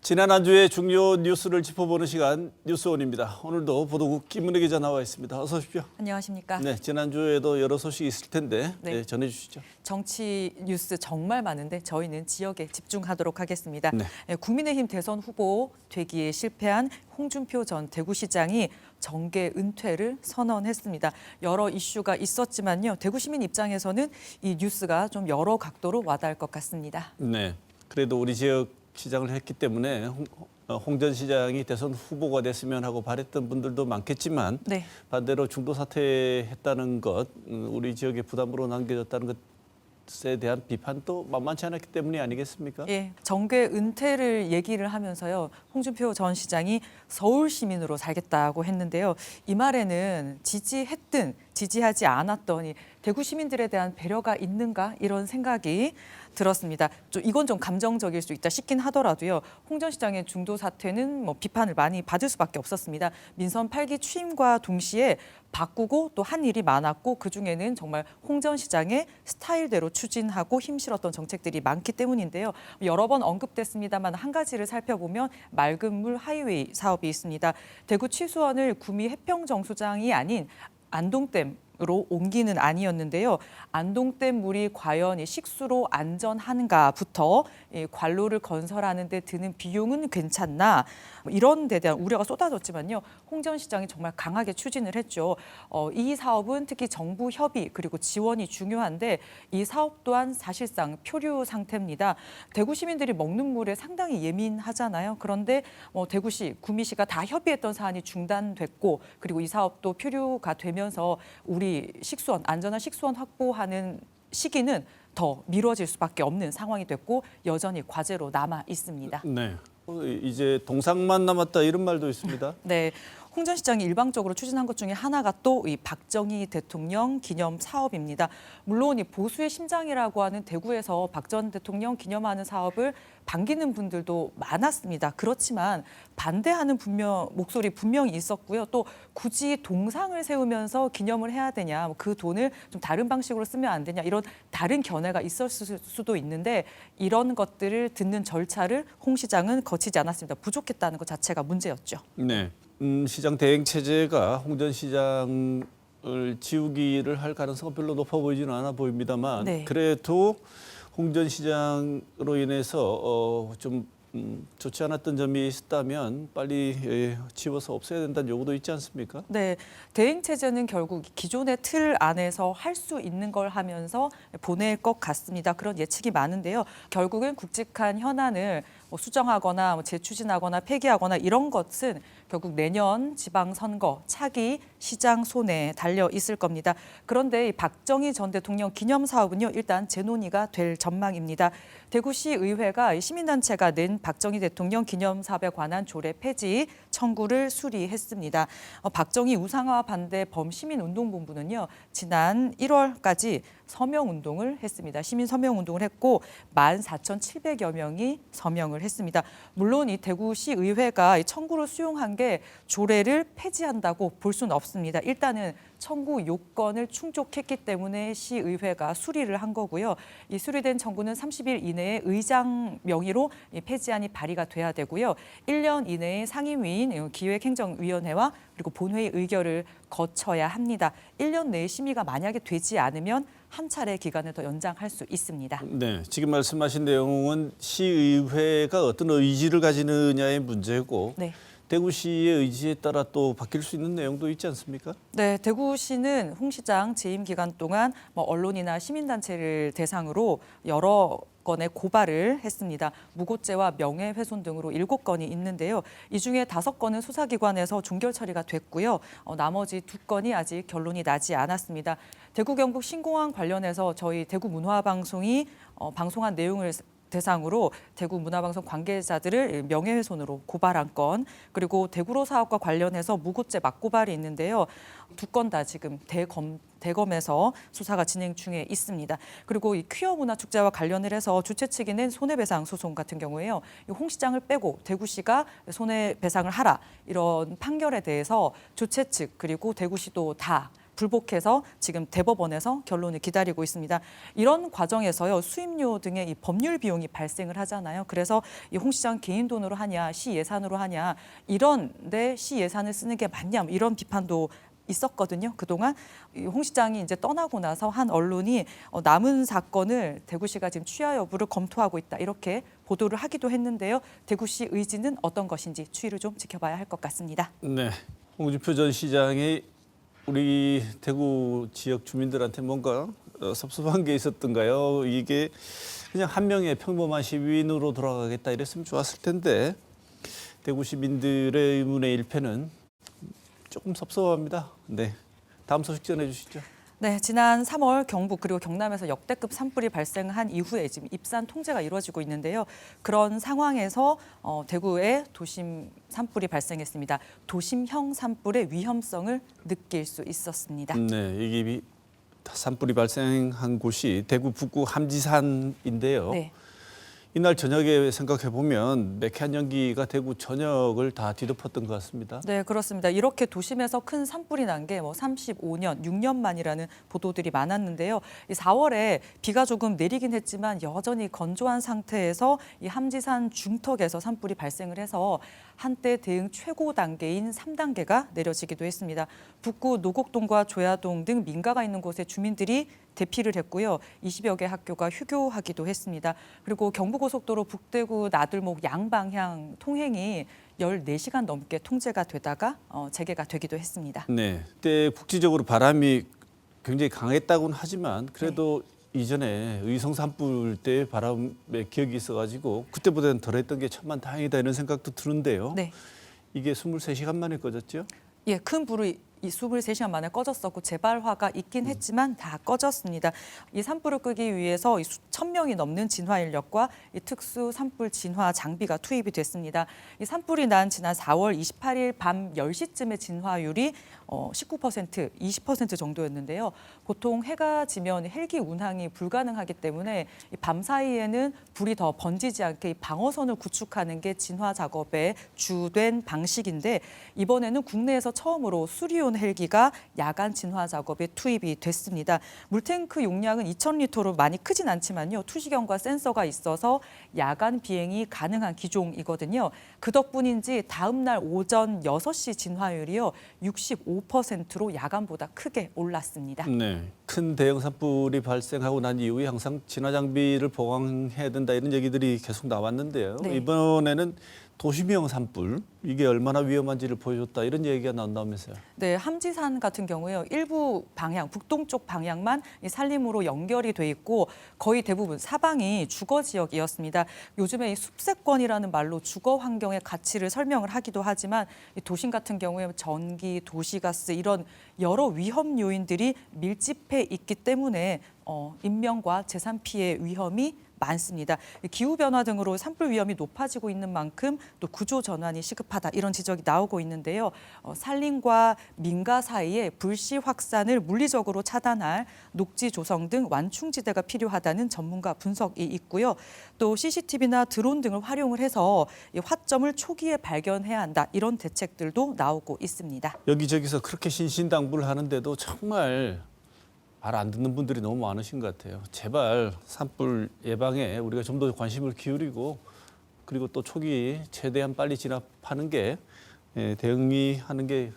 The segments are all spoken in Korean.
지난 한 주의 중요 뉴스를 짚어보는 시간 뉴스온입니다. 오늘도 보도국 김은혜 기자 나와 있습니다. 어서 오십시오. 안녕하십니까. 네, 지난주에도 여러 소식이 있을 텐데 네. 전해주시죠. 정치 뉴스 정말 많은데 저희는 지역에 집중하도록 하겠습니다. 네. 국민의힘 대선 후보 되기에 실패한 홍준표 전 대구시장이 정계 은퇴를 선언했습니다. 여러 이슈가 있었지만요. 대구시민 입장에서는 이 뉴스가 좀 여러 각도로 와닿을 것 같습니다. 네, 그래도 우리 지역 시장을 했기 때문에 홍 전 시장이 대선 후보가 됐으면 하고 바랬던 분들도 많겠지만 네. 반대로 중도 사퇴했다는 것, 우리 지역에 부담으로 남겨졌다는 것에 대한 비판도 만만치 않았기 때문이 아니겠습니까? 예, 정계 은퇴를 얘기를 하면서요. 홍준표 전 시장이 서울 시민으로 살겠다고 했는데요. 이 말에는 지지했든 지지하지 않았던 이 대구 시민들에 대한 배려가 있는가 이런 생각이 들었습니다. 이건 좀 감정적일 수 있다 싶긴 하더라도요. 홍 전 시장의 중도 사퇴는 비판을 많이 받을 수밖에 없었습니다. 민선 8기 취임과 동시에 바꾸고 또 한 일이 많았고 그중에는 정말 홍 전 시장의 스타일대로 추진하고 힘실었던 정책들이 많기 때문인데요. 여러 번 언급됐습니다만 한 가지를 살펴보면 맑은 물 하이웨이 사업이 있습니다. 대구 취수원을 구미 해평정수장이 아닌 안동댐으로 옮기는 안이었는데요. 안동댐 물이 과연 식수로 안전한가부터 관로를 건설하는 데 드는 비용은 괜찮나 이런 데 대한 우려가 쏟아졌지만요. 홍 전 시장이 정말 강하게 추진을 했죠. 이 사업은 특히 정부 협의 그리고 지원이 중요한데 이 사업 또한 사실상 표류 상태입니다. 대구 시민들이 먹는 물에 상당히 예민하잖아요. 그런데 대구시, 구미시가 다 협의했던 사안이 중단됐고 그리고 이 사업도 표류가 되면서 우리 식수원, 안전한 식수원 확보하는 시기는 더 미뤄질 수밖에 없는 상황이 됐고 여전히 과제로 남아 있습니다. 네, 이제 동상만 남았다 이런 말도 있습니다. 네. 홍 전 시장이 일방적으로 추진한 것 중에 하나가 또 이 박정희 대통령 기념 사업입니다. 물론 이 보수의 심장이라고 하는 대구에서 박 전 대통령 기념하는 사업을 반기는 분들도 많았습니다. 그렇지만 반대하는 목소리 분명히 있었고요. 또 굳이 동상을 세우면서 기념을 해야 되냐, 그 돈을 좀 다른 방식으로 쓰면 안 되냐 이런 다른 견해가 있었을 수도 있는데 이런 것들을 듣는 절차를 홍 시장은 거치지 않았습니다. 부족했다는 것 자체가 문제였죠. 네. 시장 대행 체제가 홍 전 시장을 지우기를 할 가능성은 별로 높아 보이지는 않아 보입니다만 네. 그래도 홍 전 시장으로 인해서 좀 좋지 않았던 점이 있었다면 빨리 지워서 없애야 된다는 요구도 있지 않습니까? 네, 대행 체제는 결국 기존의 틀 안에서 할 수 있는 걸 하면서 보낼 것 같습니다. 그런 예측이 많은데요. 결국은 굵직한 현안을 수정하거나 재추진하거나 폐기하거나 이런 것은 결국 내년 지방선거 차기 시장 손에 달려 있을 겁니다. 그런데 이 박정희 전 대통령 기념 사업은요, 일단 재논의가 될 전망입니다. 대구시 의회가 시민단체가 낸 박정희 대통령 기념 사업에 관한 조례 폐지 청구를 수리했습니다. 박정희 우상화 반대 범시민운동본부는요, 지난 1월까지 서명운동을 했습니다. 시민 서명운동을 했고 14,700여 명이 서명을 했습니다. 물론 이 대구시 의회가 이 청구를 수용한 게 조례를 폐지한다고 볼 수는 없습니다. 일단은 청구 요건을 충족했기 때문에 시의회가 수리를 한 거고요. 이 수리된 청구는 30일 이내에 의장 명의로 폐지안이 발의가 돼야 되고요. 1년 이내에 상임위인 기획행정위원회와 그리고 본회의 의결을 거쳐야 합니다. 1년 내에 심의가 만약에 되지 않으면 한 차례 기간을 더 연장할 수 있습니다. 네, 지금 말씀하신 내용은 시의회가 어떤 의지를 가지느냐의 문제고 네. 대구시의 의지에 따라 또 바뀔 수 있는 내용도 있지 않습니까? 네, 대구시는 홍 시장 재임 기간 동안 언론이나 시민단체를 대상으로 여러 건의 고발을 했습니다. 무고죄와 명예훼손 등으로 7건이 있는데요. 이 중에 5건은 수사기관에서 종결 처리가 됐고요. 나머지 2건이 아직 결론이 나지 않았습니다. 대구 경북 신공항 관련해서 저희 대구 문화방송이 방송한 내용을 대상으로 대구 문화방송 관계자들을 명예훼손으로 고발한 건, 그리고 대구로 사업과 관련해서 무고죄 맞고발이 있는데요. 2건 다 지금 대검에서 수사가 진행 중에 있습니다. 그리고 이 퀴어 문화축제와 관련을 해서 주최 측이 낸 손해배상 소송 같은 경우에요. 홍 시장을 빼고 대구시가 손해배상을 하라 이런 판결에 대해서 주최 측 그리고 대구시도 다 불복해서 지금 대법원에서 결론을 기다리고 있습니다. 이런 과정에서요, 수임료 등의 이 법률 비용이 발생을 하잖아요. 그래서 이 홍 시장 개인 돈으로 하냐, 시 예산으로 하냐, 이런데 시 예산을 쓰는 게 맞냐, 이런 비판도 있었거든요. 그동안 홍 시장이 이제 떠나고 나서 한 언론이 남은 사건을 대구시가 지금 취하 여부를 검토하고 있다, 이렇게 보도를 하기도 했는데요. 대구시 의지는 어떤 것인지 추이를 좀 지켜봐야 할 것 같습니다. 네, 홍준표 전 시장이 우리 대구 지역 주민들한테 뭔가 섭섭한 게 있었던가요? 이게 그냥 한 명의 평범한 시민으로 돌아가겠다 이랬으면 좋았을 텐데 대구 시민들의 의문의 일패는 조금 섭섭합니다. 네, 다음 소식 전해주시죠. 네, 지난 3월 경북 그리고 경남에서 역대급 산불이 발생한 이후에 지금 입산 통제가 이루어지고 있는데요. 그런 상황에서 대구에 도심 산불이 발생했습니다. 도심형 산불의 위험성을 느낄 수 있었습니다. 네, 이게 산불이 발생한 곳이 대구 북구 함지산인데요. 네. 이날 저녁에 생각해 보면 매캐한 연기가 대구 전역을 다 뒤덮었던 것 같습니다. 네, 그렇습니다. 이렇게 도심에서 큰 산불이 난 게 35년, 6년 만이라는 보도들이 많았는데요. 이 4월에 비가 조금 내리긴 했지만 여전히 건조한 상태에서 이 함지산 중턱에서 산불이 발생을 해서 한때 대응 최고 단계인 3단계가 내려지기도 했습니다. 북구 노곡동과 조야동 등 민가가 있는 곳에 주민들이 대피를 했고요. 20여 개 학교가 휴교하기도 했습니다. 그리고 경부고속도로 북대구 나들목 양방향 통행이 14시간 넘게 통제가 되다가 재개가 되기도 했습니다. 네, 그때 국지적으로 바람이 굉장히 강했다고는 하지만 그래도 이전에 의성 산불 때 바람의 기억이 있어가지고 그때보다는 덜했던 게 천만다행이다 이런 생각도 드는데요. 네. 이게 23시간 만에 꺼졌죠? 예, 큰 불이 23시간 만에 꺼졌었고 재발화가 있긴 했지만 다 꺼졌습니다. 이 산불을 끄기 위해서 수천 명이 넘는 진화 인력과 이 특수 산불 진화 장비가 투입이 됐습니다. 이 산불이 난 지난 4월 28일 밤 10시쯤의 진화율이 19%, 20% 정도였는데요. 보통 해가 지면 헬기 운항이 불가능하기 때문에 밤 사이에는 불이 더 번지지 않게 이 방어선을 구축하는 게 진화 작업의 주된 방식인데 이번에는 국내에서 처음으로 수리온 헬기가 야간 진화 작업에 투입이 됐습니다. 물탱크 용량은 2,000리터로 많이 크진 않지만요. 투시경과 센서가 있어서 야간 비행이 가능한 기종이거든요. 그 덕분인지 다음 날 오전 6시 진화율이요. 65%로 야간보다 크게 올랐습니다. 네, 큰 대형 산불이 발생하고 난 이후에 항상 진화 장비를 보강해야 된다 이런 얘기들이 계속 나왔는데요. 네. 이번에는 도심형 산불 이게 얼마나 위험한지를 보여줬다 이런 얘기가 나온다면서요. 네, 함지산 같은 경우에요. 일부 방향, 북동쪽 방향만 이 산림으로 연결이 돼 있고 거의 대부분 사방이 주거 지역이었습니다. 요즘에 이 숲세권이라는 말로 주거 환경의 가치를 설명을 하기도 하지만 이 도심 같은 경우에 전기, 도시가스 이런 여러 위험 요인들이 밀집해 있기 때문에 인명과 재산 피해 위험이 많습니다. 기후변화 등으로 산불 위험이 높아지고 있는 만큼 또 구조 전환이 시급하다 이런 지적이 나오고 있는데요. 산림과 민가 사이에 불씨 확산을 물리적으로 차단할 녹지 조성 등 완충지대가 필요하다는 전문가 분석이 있고요. 또 CCTV나 드론 등을 활용을 해서 이 화점을 초기에 발견해야 한다 이런 대책들도 나오고 있습니다. 여기저기서 그렇게 신신당부를 하는데도 정말 말 안 듣는 분들이 너무 많으신 것 같아요. 제발 산불 예방에 우리가 좀 더 관심을 기울이고 그리고 또 초기 최대한 빨리 진압하는 게 대응이 하는 게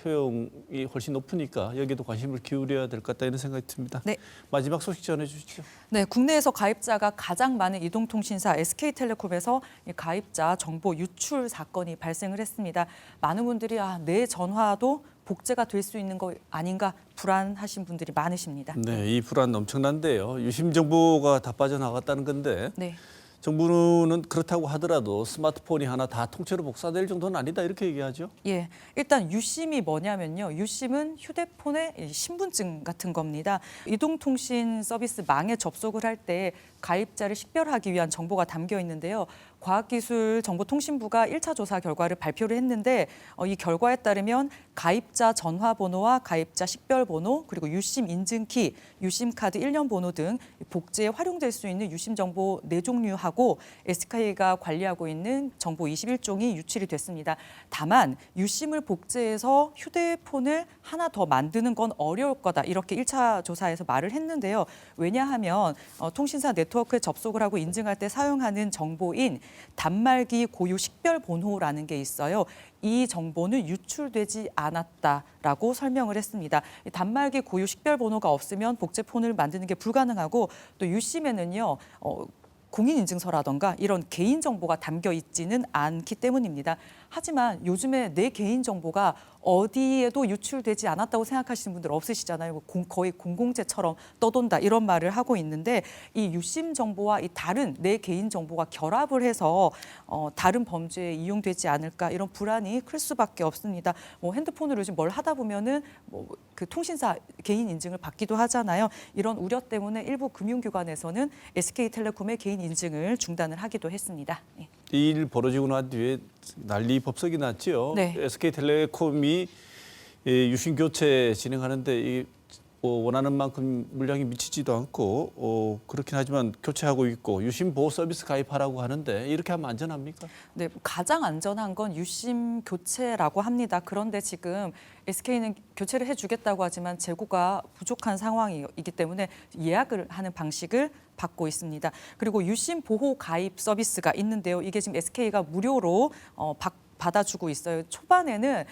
효용이 훨씬 높으니까 여기에도 관심을 기울여야 될 것 같다 이런 생각이 듭니다. 네. 마지막 소식 전해주시죠. 네, 국내에서 가입자가 가장 많은 이동통신사 SK텔레콤에서 이 가입자 정보 유출 사건이 발생을 했습니다. 많은 분들이 내 전화도 복제가 될 수 있는 거 아닌가 불안하신 분들이 많으십니다. 네, 이 불안 엄청난데요. 유심 정보가 다 빠져나갔다는 건데 네. 정부는 그렇다고 하더라도 스마트폰이 하나 다 통째로 복사될 정도는 아니다 이렇게 얘기하죠. 예, 일단 유심이 뭐냐면요. 유심은 휴대폰의 신분증 같은 겁니다. 이동통신 서비스 망에 접속을 할 때 가입자를 식별하기 위한 정보가 담겨 있는데요. 과학기술정보통신부가 1차 조사 결과를 발표를 했는데 이 결과에 따르면 가입자 전화번호와 가입자 식별번호 그리고 유심 인증키, 유심카드 1년 번호 등 복제에 활용될 수 있는 유심 정보 4종류하고 SK가 관리하고 있는 정보 21종이 유출이 됐습니다. 다만 유심을 복제해서 휴대폰을 하나 더 만드는 건 어려울 거다 이렇게 1차 조사에서 말을 했는데요. 왜냐하면 통신사 네트워크에 접속을 하고 인증할 때 사용하는 정보인 단말기 고유 식별 번호라는 게 있어요. 이 정보는 유출되지 않았다라고 설명을 했습니다. 이 단말기 고유 식별 번호가 없으면 복제폰을 만드는 게 불가능하고 또 유심에는요. 공인인증서라던가 이런 개인정보가 담겨 있지는 않기 때문입니다. 하지만 요즘에 내 개인정보가 어디에도 유출되지 않았다고 생각하시는 분들 없으시잖아요. 거의 공공재처럼 떠돈다 이런 말을 하고 있는데 이 유심 정보와 이 다른 내 개인정보가 결합을 해서 다른 범죄에 이용되지 않을까 이런 불안이 클 수밖에 없습니다. 뭐 핸드폰으로 요즘 뭘 하다 보면은 그 통신사 개인 인증을 받기도 하잖아요. 이런 우려 때문에 일부 금융기관에서는 SK텔레콤의 개인 인증을 중단을 하기도 했습니다. 예. 이 일 벌어지고 난 뒤에 난리 법석이 났지요. 네. SK텔레콤이 유심 교체 진행하는데 원하는 만큼 물량이 미치지도 않고 그렇긴 하지만 교체하고 있고 유심 보호 서비스 가입하라고 하는데 이렇게 하면 안전합니까? 네, 가장 안전한 건 유심 교체라고 합니다. 그런데 지금 SK는 교체를 해주겠다고 하지만 재고가 부족한 상황이기 때문에 예약을 하는 방식을 받고 있습니다. 그리고 유심 보호 가입 서비스가 있는데요. 이게 지금 SK가 무료로 받아주고 있어요. 초반에는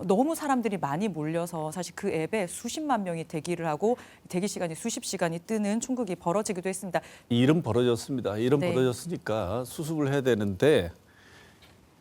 너무 사람들이 많이 몰려서 사실 그 앱에 수십만 명이 대기를 하고 대기 시간이 수십 시간이 뜨는 충격이 벌어지기도 했습니다. 이 일은 벌어졌습니다. 이 일은 네. 벌어졌으니까 수습을 해야 되는데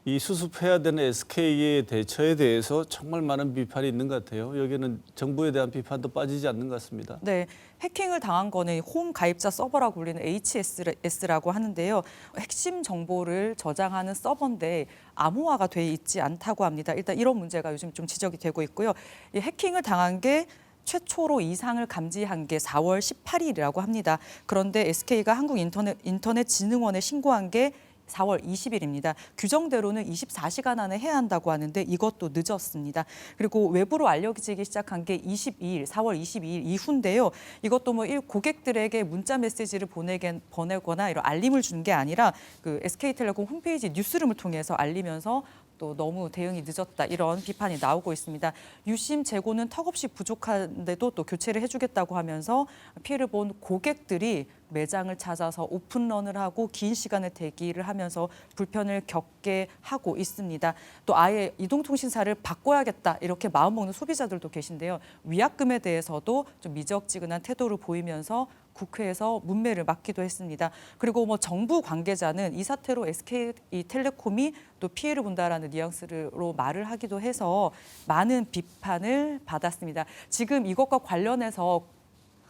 이 수습해야 되는 SK의 대처에 대해서 정말 많은 비판이 있는 것 같아요. 여기는 정부에 대한 비판도 빠지지 않는 것 같습니다. 네, 해킹을 당한 거는 홈 가입자 서버라고 불리는 HS라고 하는데요. 핵심 정보를 저장하는 서버인데 암호화가 돼 있지 않다고 합니다. 일단 이런 문제가 요즘 좀 지적이 되고 있고요. 이 해킹을 당한 게 최초로 이상을 감지한 게 4월 18일이라고 합니다. 그런데 SK가 한국인터넷진흥원에 신고한 게 4월 20일입니다. 규정대로는 24시간 안에 해야 한다고 하는데 이것도 늦었습니다. 그리고 외부로 알려지기 시작한 게 4월 22일 이후인데요. 이것도 고객들에게 문자 메시지를 보내거나 이런 알림을 준 게 아니라 그 SK텔레콤 홈페이지 뉴스룸을 통해서 알리면서 또 너무 대응이 늦었다 이런 비판이 나오고 있습니다. 유심 재고는 턱없이 부족한데도 또 교체를 해주겠다고 하면서 피해를 본 고객들이 매장을 찾아서 오픈런을 하고 긴 시간의 대기를 하면서 불편을 겪게 하고 있습니다. 또 아예 이동통신사를 바꿔야겠다 이렇게 마음먹는 소비자들도 계신데요. 위약금에 대해서도 좀 미적지근한 태도를 보이면서 국회에서 문매를 맞기도 했습니다. 그리고 정부 관계자는 이 사태로 SK텔레콤이 또 피해를 본다라는 뉘앙스로 말을 하기도 해서 많은 비판을 받았습니다. 지금 이것과 관련해서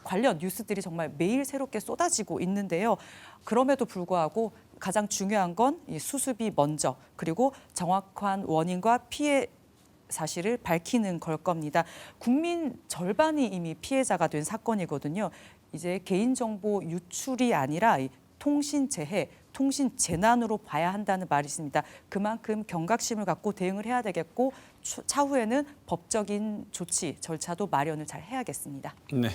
관련 뉴스들이 정말 매일 새롭게 쏟아지고 있는데요. 그럼에도 불구하고 가장 중요한 건 이 수습이 먼저 그리고 정확한 원인과 피해 사실을 밝히는 걸 겁니다. 국민 절반이 이미 피해자가 된 사건이거든요. 이제 개인정보 유출이 아니라 통신재해, 통신재난으로 봐야 한다는 말이 있습니다. 그만큼 경각심을 갖고 대응을 해야 되겠고 차후에는 법적인 조치, 절차도 마련을 잘 해야겠습니다. 네.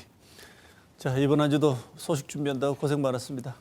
자, 이번 한 주도 소식 준비한다고 고생 많았습니다.